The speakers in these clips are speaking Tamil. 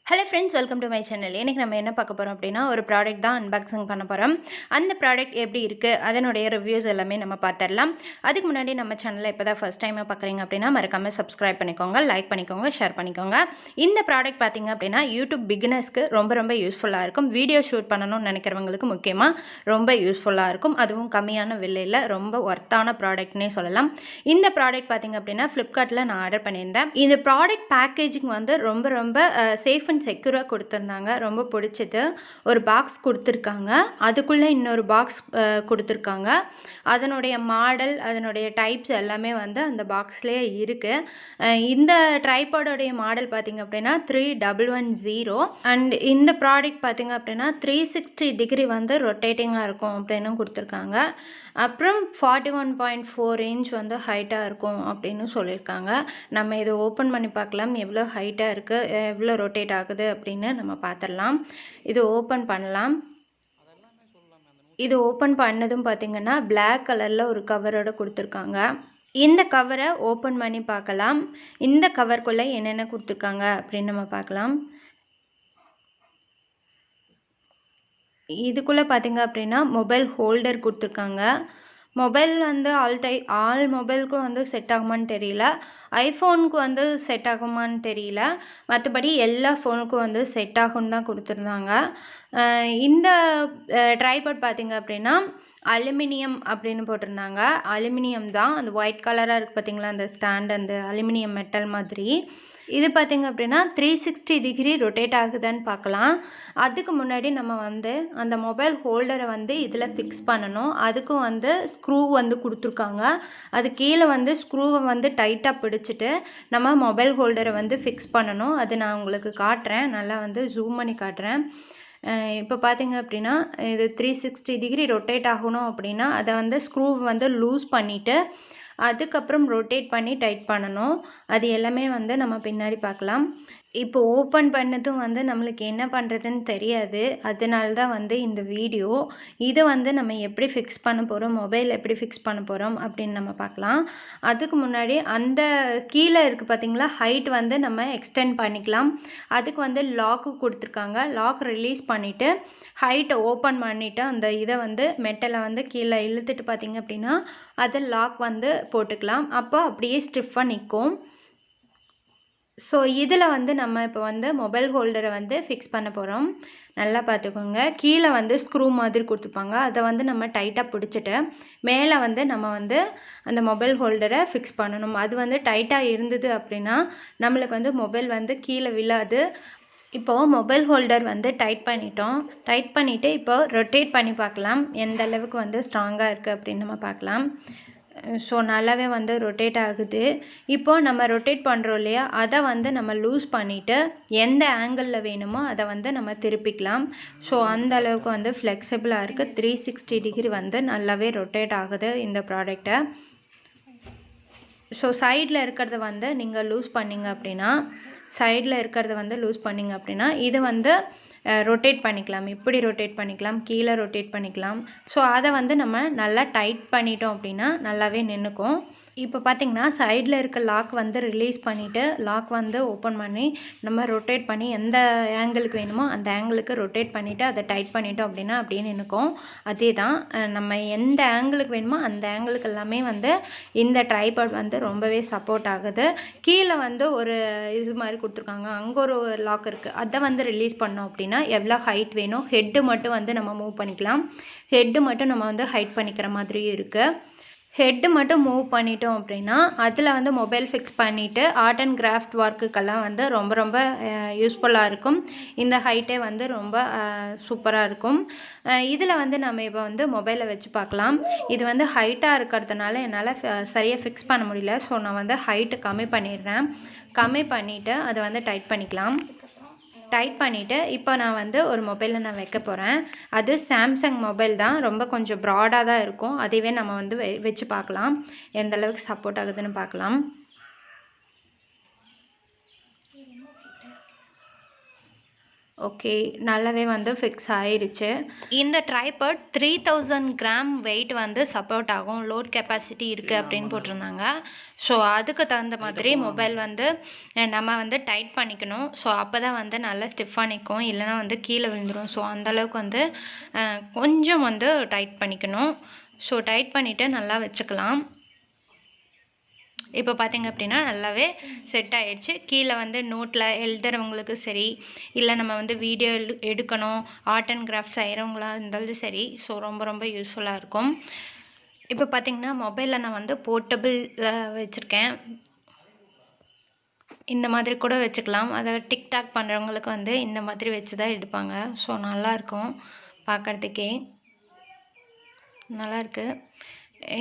Hello friends, welcome to my channel. இன்னைக்கு நம்ம என்ன பார்க்க போறோம் அப்படினா ஒரு ப்ராடக்ட் தான் அன்பாக்சிங் பண்ண போறோம். அந்த ப்ராடக்ட் எப்படி இருக்கு அதனுடைய ரிவ்யூஸ் எல்லாமே நம்ம பார்த்தறலாம். அதுக்கு முன்னாடி நம்ம சேனலை இப்போதான் ஃபர்ஸ்ட் டைம் பார்க்கறீங்க அப்படினா மறக்காம subscribe பண்ணிக்கோங்க, லைக் பண்ணிக்கோங்க, ஷேர் பண்ணிக்கோங்க. இந்த ப்ராடக்ட் பாத்தீங்க அப்படினா YouTube பிகினர்ஸ்க்கு ரொம்ப யூஸ்ஃபுல்லா இருக்கும். வீடியோ ஷூட் பண்ணனும்னு நினைக்கிறவங்களுக்கு முக்கியமா ரொம்ப யூஸ்ஃபுல்லா இருக்கும். அதுவும் கம்மியான விலையில ரொம்ப வர்த்தான ப்ராடக்ட்னே சொல்லலாம். இந்த ப்ராடக்ட் பாத்தீங்க அப்படினா flipkartல நான் ஆர்டர் பண்ணியிருந்தேன். இந்த ப்ராடக்ட் பேக்கேஜிங் வந்து ரொம்ப சேஃப் செக்யூரா கொடுத்திருந்தாங்க. ரொம்ப பிடிச்சது. ஒரு பாக்ஸ் கொடுத்திருக்காங்க. அதுக்குள்ள இன்னொரு பாக்ஸ் கொடுத்திருக்காங்க. அதனுடைய மாடல், அதனுடைய டைப்ஸ் எல்லாமே வந்து அந்த பாக்ஸ்லயே இருக்கு. இந்த ட்ரைபாடோடைய மாடல் பாத்தீங்க அப்படினா 3110 அண்ட் இந்த ப்ராடக்ட் பாத்தீங்க அப்படினா 360 டிகிரி வந்து ரொட்டேட்டிங்கா இருக்கும் அப்படின்னு கொடுத்திருக்காங்க. அப்புறம் 41.4 இன்ச் வந்து ஹைட்டா இருக்கும் அப்படின்னு சொல்லியிருக்காங்க. நம்ம இதை ஓப்பன் பண்ணி பார்க்கலாம். எவ்வளோ ஹைட்டா இருக்கு, எவ்வளோ ரொட்டேட் ஆகுது அப்படின்னு நம்ம பார்த்துடலாம். இது ஓப்பன் பண்ணலாம். இது ஓப்பன் பண்ணதும் பார்த்தீங்கன்னா பிளாக் கலரில் ஒரு கவரோட கொடுத்துருக்காங்க. இந்த கவரை ஓப்பன் பண்ணி பார்க்கலாம். இந்த கவருக்குள்ளே என்னென்ன கொடுத்துருக்காங்க அப்படின்னு நம்ம பார்க்கலாம். இதுக்குள்ளே பார்த்தீங்க அப்படின்னா மொபைல் ஹோல்டர் கொடுத்துருக்காங்க. மொபைல் வந்து ஆல் மொபைலுக்கும் வந்து செட் ஆகுமான்னு தெரியல. ஐஃபோனுக்கு வந்து செட் ஆகுமான்னு தெரியல. மற்றபடி எல்லா ஃபோனுக்கும் வந்து செட் ஆகும்னு தான் கொடுத்துருந்தாங்க. இந்த ட்ரைபாட் பார்த்தீங்க அப்படின்னா அலுமினியம் அப்படின்னு போட்டிருந்தாங்க. அலுமினியம் தான். அந்த ஒயிட் கலராக இருக்குது பார்த்தீங்களா, அந்த ஸ்டாண்ட் அந்த அலுமினியம் மெட்டல் மாதிரி. இது பார்த்திங்க அப்படின்னா 360 டிகிரி ரொட்டேட் ஆகுதான்னு பார்க்கலாம். அதுக்கு முன்னாடி நம்ம வந்து அந்த மொபைல் ஹோல்டரை வந்து இதில் ஃபிக்ஸ் பண்ணணும். அதுக்கும் வந்து ஸ்க்ரூ வந்து கொடுத்துருக்காங்க. அது கீழே வந்து ஸ்க்ரூவை வந்து டைட்டாக பிடிச்சிட்டு நம்ம மொபைல் ஹோல்டரை வந்து ஃபிக்ஸ் பண்ணணும். அது நான் உங்களுக்கு காட்டுறேன். நல்லா வந்து ஜூம் பண்ணி காட்டுறேன். இப்போ பார்த்தீங்க அப்படின்னா இது 360 டிகிரி ரொட்டேட் ஆகணும் அப்படின்னா அதை வந்து ஸ்க்ரூவை வந்து லூஸ் பண்ணிவிட்டு அதுக்கப்புறம் ரொட்டேட் பண்ணி டைட் பண்ணணும். அது எல்லாமே வந்து நம்ம பின்னாடி பார்க்கலாம். இப்போ ஓப்பன் பண்ணதும் வந்து நம்மளுக்கு என்ன பண்ணுறதுன்னு தெரியாது. அதனால தான் வந்து இந்த வீடியோ. இதை வந்து நம்ம எப்படி ஃபிக்ஸ் பண்ண போகிறோம், மொபைல் எப்படி ஃபிக்ஸ் பண்ண போகிறோம் அப்படின்னு நம்ம பார்க்கலாம். அதுக்கு முன்னாடி அந்த கீழே இருக்குது பார்த்தீங்களா, ஹைட் வந்து நம்ம எக்ஸ்டெண்ட் பண்ணிக்கலாம். அதுக்கு வந்து லாக்கு கொடுத்துருக்காங்க. லாக் ரிலீஸ் பண்ணிவிட்டு ஹைட்டை ஓப்பன் பண்ணிவிட்டு அந்த இதை வந்து மெட்டலை வந்து கீழே இழுத்துட்டு பார்த்தீங்க அப்படின்னா அதை லாக் வந்து போட்டுக்கலாம். அப்போ அப்படியே ஸ்டிஃபாக நிற்கும். ஸோ இதில் வந்து நம்ம இப்போ வந்து மொபைல் ஹோல்டரை வந்து ஃபிக்ஸ் பண்ண போகிறோம். நல்லா பார்த்துக்கோங்க. கீழே வந்து ஸ்க்ரூ மாதிரி கொடுத்துருப்பாங்க. அதை வந்து நம்ம டைட்டாக பிடிச்சிட்டு மேலே வந்து நம்ம வந்து அந்த மொபைல் ஹோல்டரை ஃபிக்ஸ் பண்ணணும். அது வந்து டைட்டாக இருந்தது அப்படின்னா நம்மளுக்கு வந்து மொபைல் வந்து கீழே விழாது. இப்போது மொபைல் ஹோல்டர் வந்து டைட் பண்ணிட்டோம். டைட் பண்ணிவிட்டு இப்போ ரொட்டேட் பண்ணி பார்க்கலாம். எந்த அளவுக்கு வந்து ஸ்ட்ராங்காக இருக்குது அப்படின்னு நம்ம பார்க்கலாம். ஸோ நல்லாவே வந்து ரொட்டேட் ஆகுது. இப்போது நம்ம ரொட்டேட் பண்ணுறோம் இல்லையா, அதை வந்து நம்ம லூஸ் பண்ணிவிட்டு எந்த ஆங்கிளில் வேணுமோ அதை வந்து நம்ம திருப்பிக்கலாம். ஸோ அந்த அளவுக்கு வந்து ஃப்ளெக்சிபிளாக இருக்குது. 360 டிகிரி வந்து நல்லாவே ரொட்டேட் ஆகுது இந்த ப்ராடக்டை. ஸோ சைடில் இருக்கிறத வந்து நீங்கள் லூஸ் பண்ணிங்க அப்படின்னா இது வந்து ரொட்டேட் பண்ணிக்கலாம். இப்படி ரொட்டேட் பண்ணிக்கலாம், கீழே ரொட்டேட் பண்ணிக்கலாம். ஸோ அதை வந்து நம்ம நல்லா டைட் பண்ணிட்டோம் அப்படின்னா நல்லாவே நின்றுக்கும். இப்போ பார்த்திங்கன்னா சைடில் இருக்க லாக் வந்து ரிலீஸ் பண்ணிவிட்டு லாக் வந்து ஓப்பன் பண்ணி நம்ம ரொட்டேட் பண்ணி எந்த ஆங்கிளுக்கு வேணுமோ அந்த ஆங்கிளுக்கு ரொட்டேட் பண்ணிவிட்டு அதை டைட் பண்ணிட்டோம் அப்படின்னா அப்படியே நின்றுக்கும். அதே தான் நம்ம எந்த ஆங்கிளுக்கு வேணுமோ அந்த ஆங்கிளுக்கு எல்லாமே வந்து இந்த ட்ரைபாட் வந்து ரொம்பவே சப்போர்ட் ஆகுது. கீழே வந்து ஒரு இது மாதிரி கொடுத்துருக்காங்க. அங்கே ஒரு லாக் இருக்குது. அதை வந்து ரிலீஸ் பண்ணோம் அப்படின்னா எவ்வளோ ஹைட் வேணும், ஹெட்டு மட்டும் வந்து நம்ம மூவ் பண்ணிக்கலாம். ஹெட்டு மட்டும் நம்ம வந்து ஹைட் பண்ணிக்கிற மாதிரியும் இருக்குது. ஹெட்டு மட்டும் மூவ் பண்ணிட்டோம் அப்படின்னா அதில் வந்து மொபைல் ஃபிக்ஸ் பண்ணிவிட்டு ஆர்ட் அண்ட் கிராஃப்ட் ஒர்க்குக்கெல்லாம் வந்து ரொம்ப யூஸ்ஃபுல்லாக இருக்கும். இந்த ஹைட்டே வந்து ரொம்ப சூப்பராக இருக்கும். இதில் வந்து நம்ம இப்போ வந்து மொபைலை வச்சு பார்க்கலாம். இது வந்து ஹைட்டாக இருக்கிறதுனால என்னால் சரியாக ஃபிக்ஸ் பண்ண முடியல. ஸோ நான் வந்து ஹைட்டு கம்மி பண்ணிடுறேன். கம்மி பண்ணிவிட்டு அதை வந்து டைட் பண்ணிக்கலாம். டைட் பண்ணிவிட்டு இப்போ நான் வந்து ஒரு மொபைலில் நான் வைக்க போகிறேன். அது சாம்சங் மொபைல் தான். ரொம்ப கொஞ்சம் ப்ராடாக தான் இருக்கும். அதுவே நம்ம வந்து வச்சு பார்க்கலாம் எந்த அளவுக்கு சப்போர்ட் ஆகுதுன்னு பார்க்கலாம். ஓகே, நல்லாவே வந்து ஃபிக்ஸ் ஆயிருச்சு. இந்த ட்ரைபாட் 3000 கிராம் வெயிட் வந்து சப்போர்ட் ஆகும், லோட் கெப்பாசிட்டி இருக்குது அப்படின்னு போட்டிருந்தாங்க. ஸோ அதுக்கு தகுந்த மாதிரி மொபைல் வந்து நம்ம வந்து டைட் பண்ணிக்கணும். ஸோ அப்போ தான் வந்து நல்லா ஸ்டிஃபாக நிற்கும், இல்லைனா வந்து கீழே விழுந்துடும். ஸோ அந்தளவுக்கு வந்து கொஞ்சம் வந்து டைட் பண்ணிக்கணும். ஸோ டைட் பண்ணிவிட்டு நல்லா வச்சுக்கலாம். இப்போ பார்த்திங்க அப்படின்னா நல்லாவே செட் ஆயிடுச்சு. கீழே வந்து நோட்டில் எழுதுறவங்களுக்கும் சரி, இல்லை நம்ம வந்து வீடியோ எடுக்கணும், ஆர்ட் அண்ட் கிராஃப்ட் செய்கிறவங்களா இருந்தாலும் சரி, ஸோ ரொம்ப ரொம்ப யூஸ்ஃபுல்லாக இருக்கும். இப்போ பார்த்திங்கன்னா மொபைலில் நான் வந்து போர்ட்டபிள் வச்சுருக்கேன். இந்த மாதிரி கூட வச்சுக்கலாம். அதாவது டிக்டாக் பண்ணுறவங்களுக்கு வந்து இந்த மாதிரி வச்சு தான் எடுப்பாங்க. ஸோ நல்லாயிருக்கும் பார்க்குறதுக்கே, நல்லாயிருக்கு.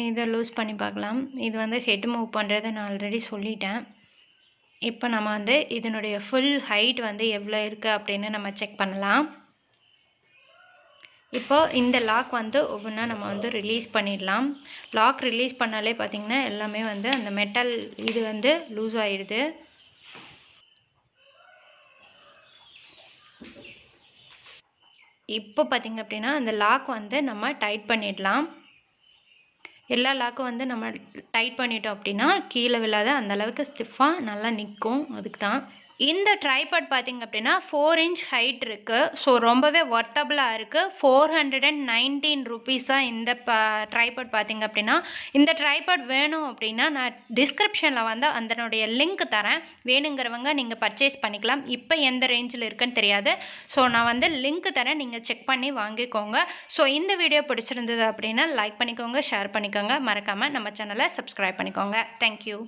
இதை லூஸ் பண்ணி பார்க்கலாம். இது வந்து ஹெட் மூவ் பண்ணுறதை நான் ஆல்ரெடி சொல்லிட்டேன். இப்போ நம்ம வந்து இதனுடைய ஃபுல் ஹைட் வந்து எவ்வளோ இருக்குது அப்படின்னு நம்ம செக் பண்ணலாம். இப்போ இந்த லாக் வந்து ஒவ்வொன்றா நம்ம வந்து ரிலீஸ் பண்ணிடலாம். லாக் ரிலீஸ் பண்ணாலே பார்த்திங்கன்னா எல்லாமே வந்து அந்த மெட்டல் இது வந்து லூஸ் ஆகிடுது. இப்போ பார்த்திங்க அப்படின்னா அந்த லாக் வந்து நம்ம டைட் பண்ணிடலாம். எல்லா லாக்கும் வந்து நம்ம டைட் பண்ணிட்டோம் அப்படின்னா கீழே விழாத அந்தளவுக்கு ஸ்டிஃபாக நல்லா நிற்கும். அதுக்கு தான் இந்த ட்ரைபாட் பார்த்திங்க அப்படின்னா 4 இன்ச் ஹைட் இருக்குது. ஸோ ரொம்பவே ஒர்த்தபுளாக இருக்குது. 419 ருபீஸ் தான் இந்த ட்ரைபாட் பார்த்திங்க அப்படின்னா. இந்த ட்ரைபாட் வேணும் அப்படின்னா நான் டிஸ்கிரிப்ஷனில் வந்து அதனுடைய லிங்க் தரேன், வேணுங்கிறவங்க நீங்கள் பர்ச்சேஸ் பண்ணிக்கலாம். இப்போ எந்த ரேஞ்சில் இருக்குன்னு தெரியாது. ஸோ நான் வந்து லிங்க் தரேன், நீங்கள் செக் பண்ணி வாங்கிக்கோங்க. ஸோ இந்த வீடியோ பிடிச்சிருந்தது அப்படின்னா லைக் பண்ணிக்கோங்க, ஷேர் பண்ணிக்கோங்க, மறக்காமல் நம்ம சேனலை சப்ஸ்கிரைப் பண்ணிக்கோங்க. தேங்க்யூ.